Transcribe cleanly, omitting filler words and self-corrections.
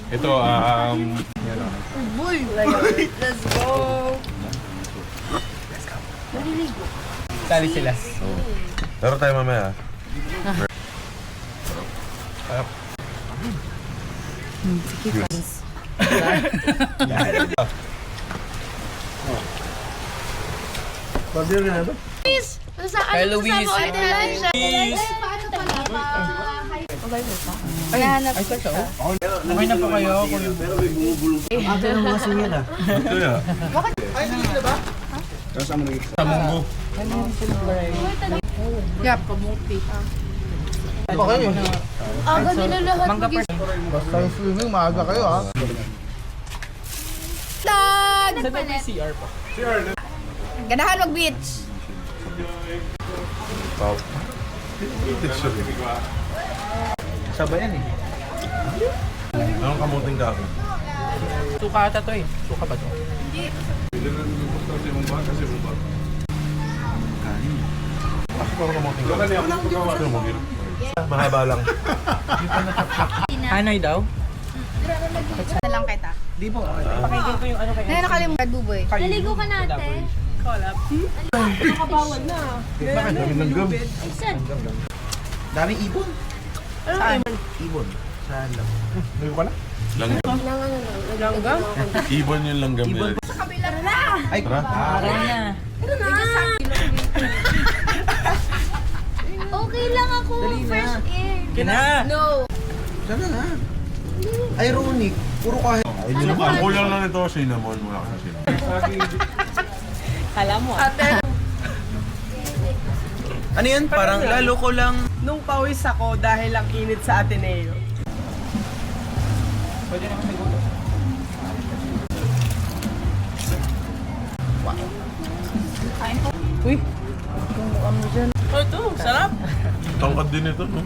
Ito, Boy! Let's go! Naliligo. Sali sila. Pero tayo mamaya. Sige, friends. Pabir na ba? Luis! Kay Luis. Luis! Ay, kasi oh. Okay na po kayo. Pero may bumubulong. Ate nang mga singil ah. Ito ya. Ay, singil na ba? Kasama na Sa munggo. Yap, kamuti. Ano kayo? Aga nila lahat. Basta yung swimming, maaga kayo ah. Tag! Sa may CR pa. Ganahan mag-beach. Wow. Sabay yan eh. Anong kamuting dami? Suka ata to eh. Suka ba to? Parang kamuting dami. Mahaba lang. Anoy daw? Na lang kita. Di po. Pakinggan ko yung ano kayo. Ngayon nakalimutan, buboy. Naligo ka natin. Nakabawal na. Bakit? Dami ng gum. Daming ibon. Saan? Ibon. Saan lang? Ngayon ka na? Langgam. Langgam? Ibon yung langgam nila. Sa kabila na! Ay, Tara. Araw na. Okay lang ako. Dali na. Fresh air. Kina! No! sana nga. Ironic. Puro kahit. Ang kulang lang ito, cinnamon. Wala ka cinnamon. Kala mo Ate, Ano yan? Parang lalo ko lang Nung pawis ako dahil ang init sa Ateneo. Pwede naman may gulo. Uy! Oh, ito. Sarap. Tangkad din ito, no?